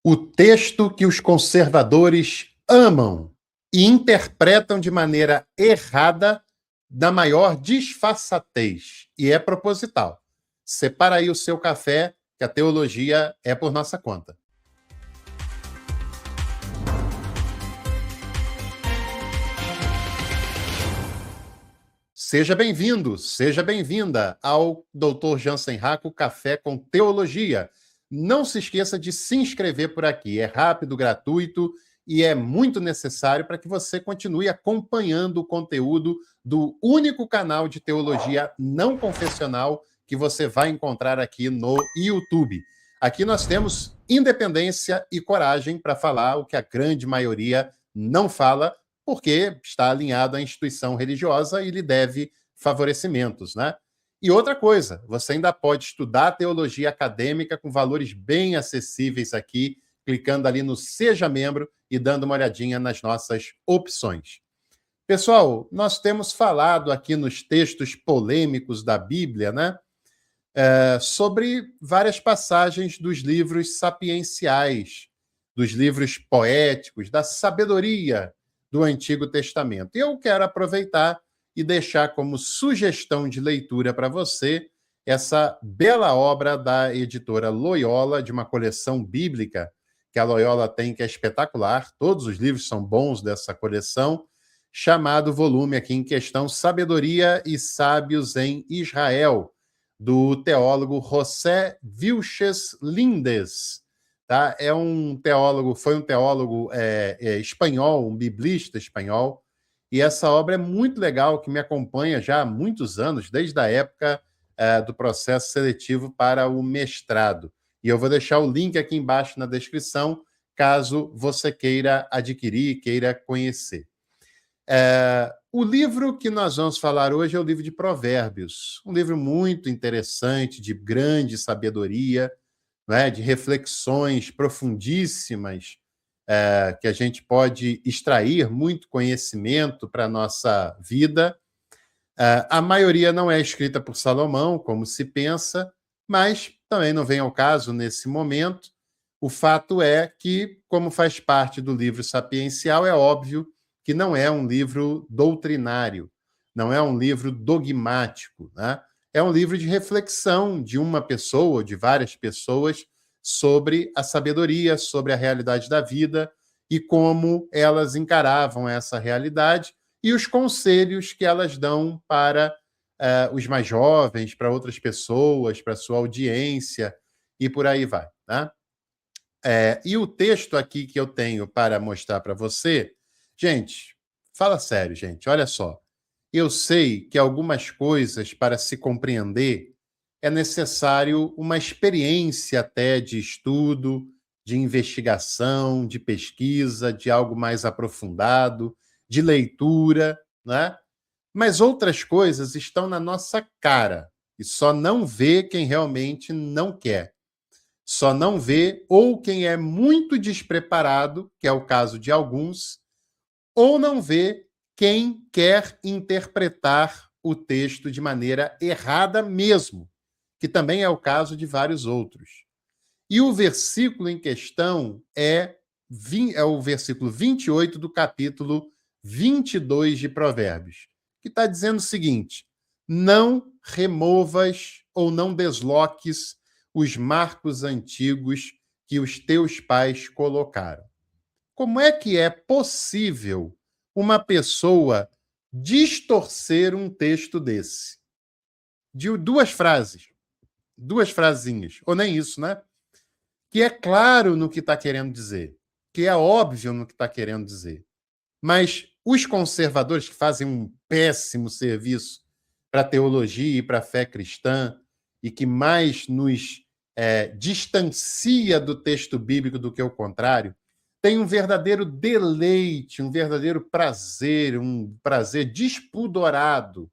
O texto que os conservadores amam e interpretam de maneira errada, da maior disfarçatez, e é proposital. Separa aí o seu café, que a teologia é por nossa conta. Seja bem-vindo, seja bem-vinda ao Dr. Jansen Racco Café com Teologia. Não se esqueça de se inscrever por aqui. É rápido, gratuito e é muito necessário para que você continue acompanhando o conteúdo do único canal de teologia não confessional que você vai encontrar aqui no YouTube. Aqui nós temos independência e coragem para falar o que a grande maioria não fala, porque está alinhado à instituição religiosa e lhe deve favorecimentos, né? E outra coisa, você ainda pode estudar teologia acadêmica com valores bem acessíveis aqui, clicando ali no Seja Membro e dando uma olhadinha nas nossas opções. Pessoal, nós temos falado aqui nos textos polêmicos da Bíblia, né? Sobre várias passagens dos livros sapienciais, dos livros poéticos, da sabedoria do Antigo Testamento. E eu quero aproveitar e deixar como sugestão de leitura para você essa bela obra da editora Loyola, de uma coleção bíblica que a Loyola tem, que é espetacular. Todos os livros são bons dessa coleção, chamado volume aqui em questão Sabedoria e Sábios em Israel, do teólogo José Vilches Lindes. Tá? Foi um teólogo espanhol, um biblista espanhol, e essa obra é muito legal, que me acompanha já há muitos anos, desde a época do processo seletivo para o mestrado. E eu vou deixar o link aqui embaixo na descrição, caso você queira adquirir, queira conhecer. O livro que nós vamos falar hoje é o livro de Provérbios, um livro muito interessante, de grande sabedoria, né, de reflexões profundíssimas, que a gente pode extrair muito conhecimento para a nossa vida. A maioria não é escrita por Salomão, como se pensa, mas também não vem ao caso nesse momento. O fato é que, como faz parte do livro sapiencial, é óbvio que não é um livro doutrinário, não é um livro dogmático, né? É um livro de reflexão de uma pessoa, de várias pessoas, sobre a sabedoria, sobre a realidade da vida e como elas encaravam essa realidade e os conselhos que elas dão para os mais jovens, para outras pessoas, para a sua audiência e por aí vai, né? E o texto aqui que eu tenho para mostrar para você, gente, fala sério, gente, olha só. Eu sei que algumas coisas, para se compreender, é necessário uma experiência até de estudo, de investigação, de pesquisa, de algo mais aprofundado, de leitura, né? Mas outras coisas estão na nossa cara e só não vê quem realmente não quer. Só não vê ou quem é muito despreparado, que é o caso de alguns, ou não vê quem quer interpretar o texto de maneira errada mesmo, que também é o caso de vários outros. E o versículo em questão é o versículo 28 do capítulo 22 de Provérbios, que está dizendo o seguinte: não removas ou não desloques os marcos antigos que os teus pais colocaram. Como é que é possível uma pessoa distorcer um texto desse? De duas frasinhas, ou nem isso, né? Que é claro no que está querendo dizer, que é óbvio no que está querendo dizer. Mas os conservadores, que fazem um péssimo serviço para a teologia e para a fé cristã, e que mais nos distancia do texto bíblico do que o contrário, tem um verdadeiro deleite, um verdadeiro prazer, um prazer despudorado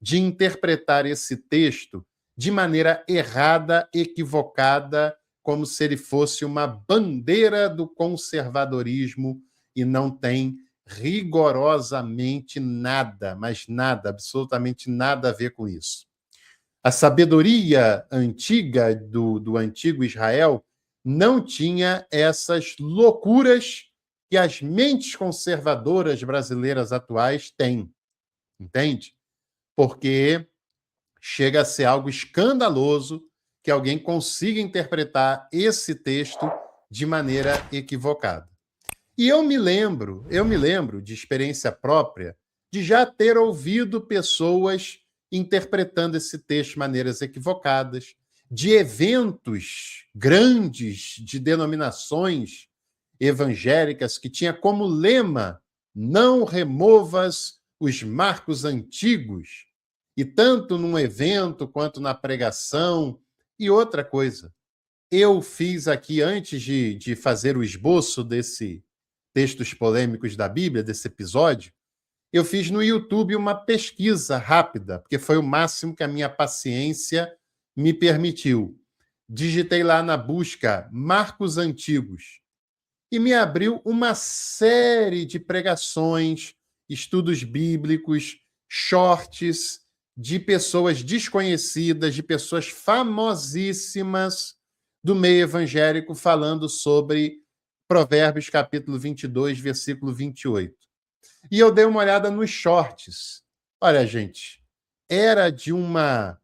de interpretar esse texto de maneira errada, equivocada, como se ele fosse uma bandeira do conservadorismo, e não tem rigorosamente nada, mas nada, absolutamente nada a ver com isso. A sabedoria antiga do antigo Israel não tinha essas loucuras que as mentes conservadoras brasileiras atuais têm, entende? Porque chega a ser algo escandaloso que alguém consiga interpretar esse texto de maneira equivocada. E eu me lembro de experiência própria, de já ter ouvido pessoas interpretando esse texto de maneiras equivocadas, de eventos grandes de denominações evangélicas que tinha como lema: não removas os marcos antigos. E tanto num evento quanto na pregação. E outra coisa, eu fiz aqui, antes de fazer o esboço desse textos polêmicos da Bíblia, desse episódio, eu fiz no YouTube uma pesquisa rápida, porque foi o máximo que a minha paciência me permitiu. Digitei lá na busca Marcos Antigos e me abriu uma série de pregações, estudos bíblicos, shorts de pessoas desconhecidas, de pessoas famosíssimas do meio evangélico falando sobre Provérbios capítulo 22, versículo 28. E eu dei uma olhada nos shorts. Olha, gente, era de uma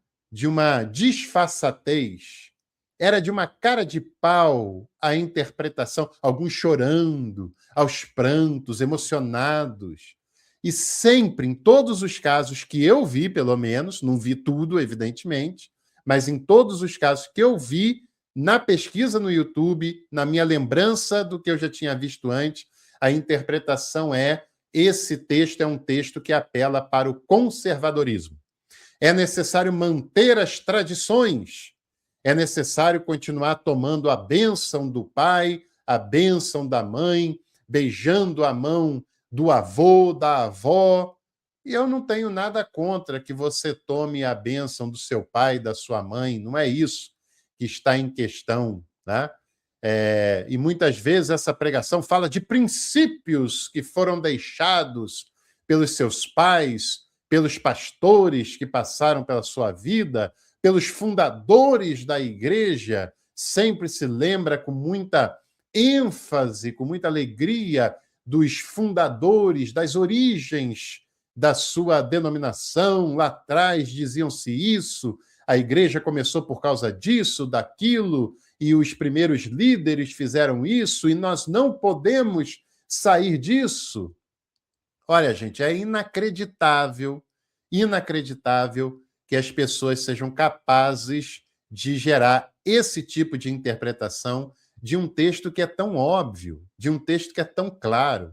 disfarçatez, era de uma cara de pau a interpretação, alguns chorando, aos prantos, emocionados. E sempre, em todos os casos que eu vi, pelo menos, não vi tudo, evidentemente, mas em todos os casos que eu vi, na pesquisa no YouTube, na minha lembrança do que eu já tinha visto antes, a interpretação é: esse texto é um texto que apela para o conservadorismo. É necessário manter as tradições, é necessário continuar tomando a bênção do pai, a bênção da mãe, beijando a mão do avô, da avó. E eu não tenho nada contra que você tome a bênção do seu pai, da sua mãe, não é isso que está em questão, né? E muitas vezes essa pregação fala de princípios que foram deixados pelos seus pais, pelos pastores que passaram pela sua vida, pelos fundadores da igreja. Sempre se lembra com muita ênfase, com muita alegria dos fundadores, das origens da sua denominação. Lá atrás diziam-se isso, a igreja começou por causa disso, daquilo, e os primeiros líderes fizeram isso, e nós não podemos sair disso. Olha, gente, é inacreditável que as pessoas sejam capazes de gerar esse tipo de interpretação de um texto que é tão óbvio, de um texto que é tão claro,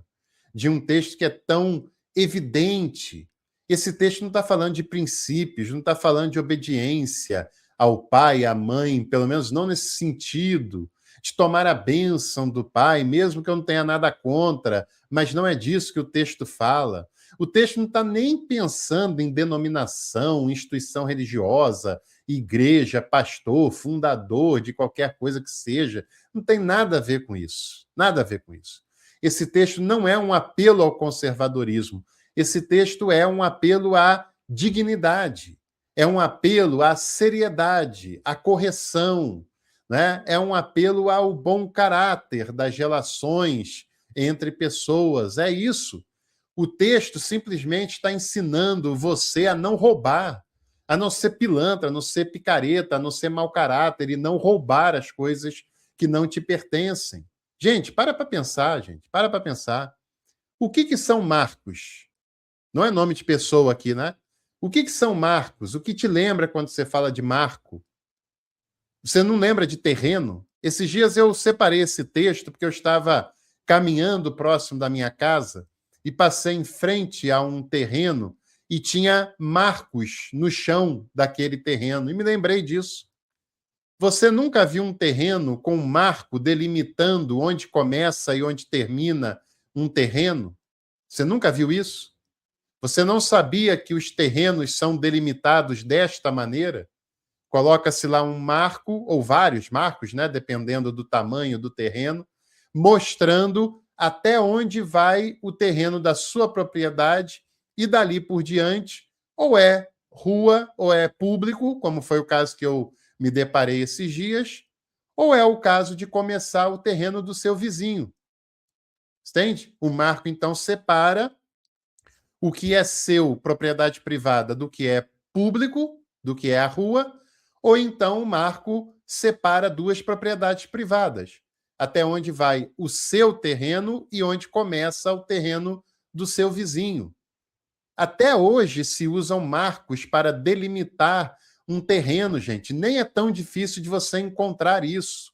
de um texto que é tão evidente. Esse texto não está falando de princípios, não está falando de obediência ao pai, à mãe, pelo menos não nesse sentido, de tomar a bênção do pai, mesmo que eu não tenha nada contra, mas não é disso que o texto fala. O texto não está nem pensando em denominação, instituição religiosa, igreja, pastor, fundador de qualquer coisa que seja. Não tem nada a ver com isso. Nada a ver com isso. Esse texto não é um apelo ao conservadorismo. Esse texto é um apelo à dignidade, é um apelo à seriedade, à correção, né? É um apelo ao bom caráter das relações entre pessoas. É isso. O texto simplesmente está ensinando você a não roubar, a não ser pilantra, a não ser picareta, a não ser mau caráter e não roubar as coisas que não te pertencem. Gente, para pensar, gente. Para pensar. O que são marcos? Não é nome de pessoa aqui, né? O que são marcos? O que te lembra quando você fala de marco? Você não lembra de terreno? Esses dias eu separei esse texto porque eu estava caminhando próximo da minha casa e passei em frente a um terreno e tinha marcos no chão daquele terreno. E me lembrei disso. Você nunca viu um terreno com um marco delimitando onde começa e onde termina um terreno? Você nunca viu isso? Você não sabia que os terrenos são delimitados desta maneira? Coloca-se lá um marco, ou vários marcos, né, dependendo do tamanho do terreno, mostrando até onde vai o terreno da sua propriedade e dali por diante, ou é rua, ou é público, como foi o caso que eu me deparei esses dias, ou é o caso de começar o terreno do seu vizinho. Entende? O marco, então, separa o que é seu, propriedade privada, do que é público, do que é a rua, ou então o marco separa duas propriedades privadas, até onde vai o seu terreno e onde começa o terreno do seu vizinho. Até hoje se usam marcos para delimitar um terreno, gente. Nem é tão difícil de você encontrar isso.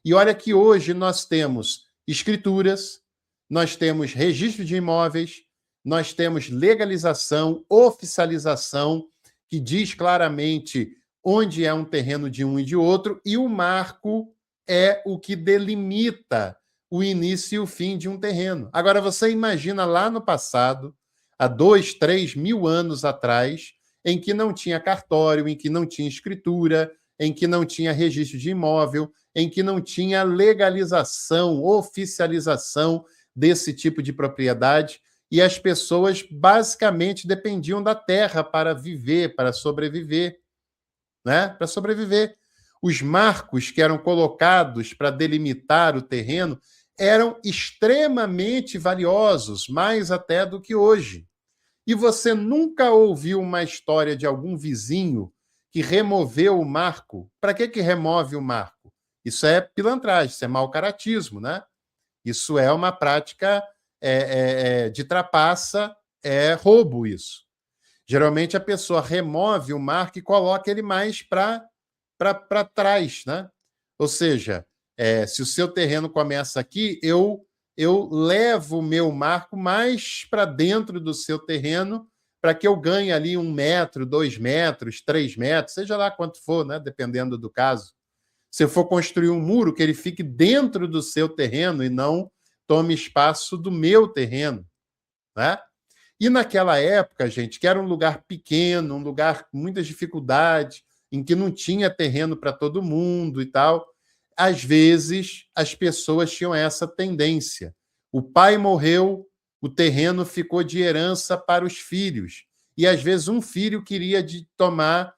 E olha que hoje nós temos escrituras, nós temos registro de imóveis, nós temos legalização, oficialização, que diz claramente onde é um terreno de um e de outro, e o marco é o que delimita o início e o fim de um terreno. Agora, você imagina lá no passado, há 2, 3 mil anos atrás, em que não tinha cartório, em que não tinha escritura, em que não tinha registro de imóvel, em que não tinha legalização, oficialização desse tipo de propriedade, e as pessoas basicamente dependiam da terra para viver, para sobreviver, né? Para sobreviver. Os marcos que eram colocados para delimitar o terreno eram extremamente valiosos, mais até do que hoje. E você nunca ouviu uma história de algum vizinho que removeu o marco? Para que remove o marco? Isso é pilantragem, isso é mau caratismo, né? Isso é uma prática de trapaça, é roubo isso. Geralmente a pessoa remove o marco e coloca ele mais para trás, né? Ou seja, se o seu terreno começa aqui, eu levo o meu marco mais para dentro do seu terreno para que eu ganhe ali 1 metro, 2 metros, 3 metros, seja lá quanto for, né? Dependendo do caso. Se eu for construir um muro, que ele fique dentro do seu terreno e não tome espaço do meu terreno, né? E naquela época, gente, que era um lugar pequeno, um lugar com muitas dificuldades, em que não tinha terreno para todo mundo e tal, às vezes as pessoas tinham essa tendência. O pai morreu, o terreno ficou de herança para os filhos. E às vezes um filho queria tomar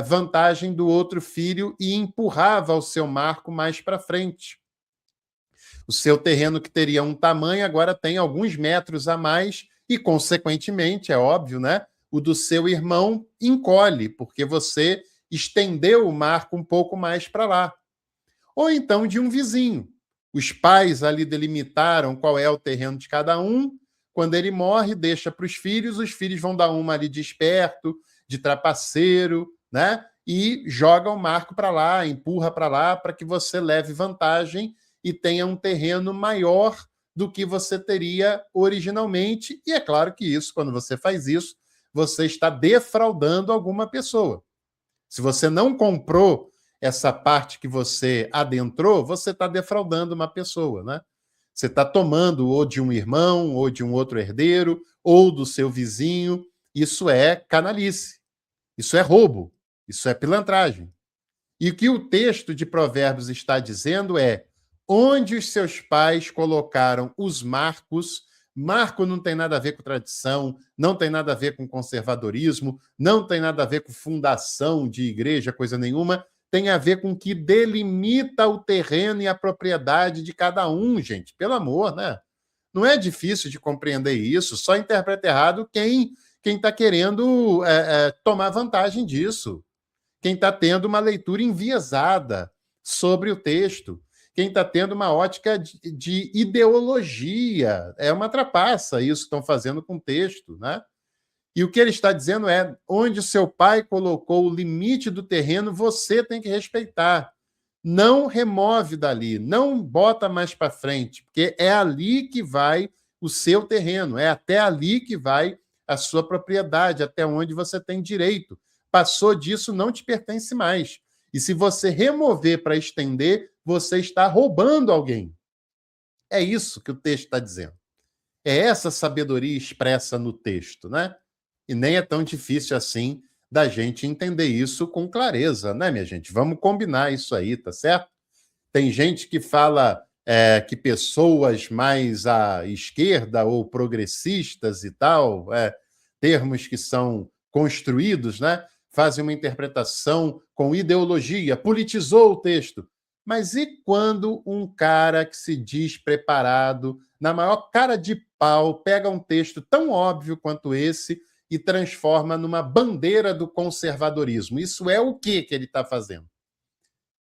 vantagem do outro filho e empurrava o seu marco mais para frente. O seu terreno, que teria um tamanho, agora tem alguns metros a mais e, consequentemente, é óbvio, né? O do seu irmão encolhe, porque você estendeu o marco um pouco mais para lá. Ou então de um vizinho. Os pais ali delimitaram qual é o terreno de cada um. Quando ele morre, deixa para os filhos vão dar uma ali de esperto, de trapaceiro, né? E joga o marco para lá, empurra para lá, para que você leve vantagem e tenha um terreno maior do que você teria originalmente. E é claro que isso, quando você faz isso, você está defraudando alguma pessoa. Se você não comprou essa parte que você adentrou, você está defraudando uma pessoa, né? Você está tomando ou de um irmão, ou de um outro herdeiro, ou do seu vizinho. Isso é canalice, isso é roubo, isso é pilantragem. E o que o texto de Provérbios está dizendo é: onde os seus pais colocaram os marcos. Marco não tem nada a ver com tradição, não tem nada a ver com conservadorismo, não tem nada a ver com fundação de igreja, coisa nenhuma. Tem a ver com o que delimita o terreno e a propriedade de cada um, gente. Pelo amor, né? Não é difícil de compreender isso, só interpreta errado quem está querendo tomar vantagem disso. Quem está tendo uma leitura enviesada sobre o texto, quem está tendo uma ótica de ideologia. É uma trapaça isso que estão fazendo com o texto, né? E o que ele está dizendo é: onde o seu pai colocou o limite do terreno, você tem que respeitar. Não remove dali, não bota mais para frente, porque é ali que vai o seu terreno, é até ali que vai a sua propriedade, até onde você tem direito. Passou disso, não te pertence mais. E se você remover para estender, você está roubando alguém. É isso que o texto está dizendo. É essa sabedoria expressa no texto, né? E nem é tão difícil assim da gente entender isso com clareza, né, minha gente? Vamos combinar isso aí, tá certo? Tem gente que fala que pessoas mais à esquerda ou progressistas e tal, termos que são construídos, né? Fazem uma interpretação com ideologia, politizou o texto. Mas e quando um cara que se diz preparado, na maior cara de pau, pega um texto tão óbvio quanto esse e transforma numa bandeira do conservadorismo? Isso é o que ele está fazendo?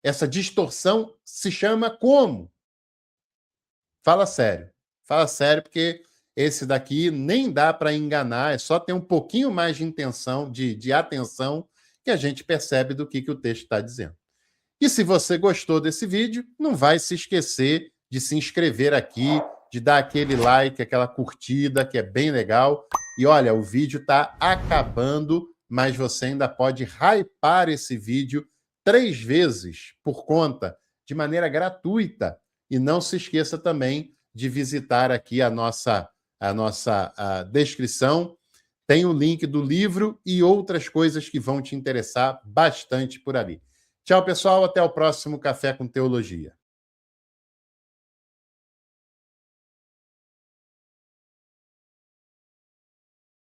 Essa distorção se chama como? Fala sério, porque esse daqui nem dá para enganar, é só ter um pouquinho mais de intenção, de atenção, que a gente percebe do que o texto está dizendo. E se você gostou desse vídeo, não vai se esquecer de se inscrever aqui, de dar aquele like, aquela curtida, que é bem legal. E olha, o vídeo está acabando, mas você ainda pode hypar esse vídeo 3 vezes por conta, de maneira gratuita. E não se esqueça também de visitar aqui a nossa descrição. Tem o link do livro e outras coisas que vão te interessar bastante por ali. Tchau, pessoal. Até o próximo Café com Teologia.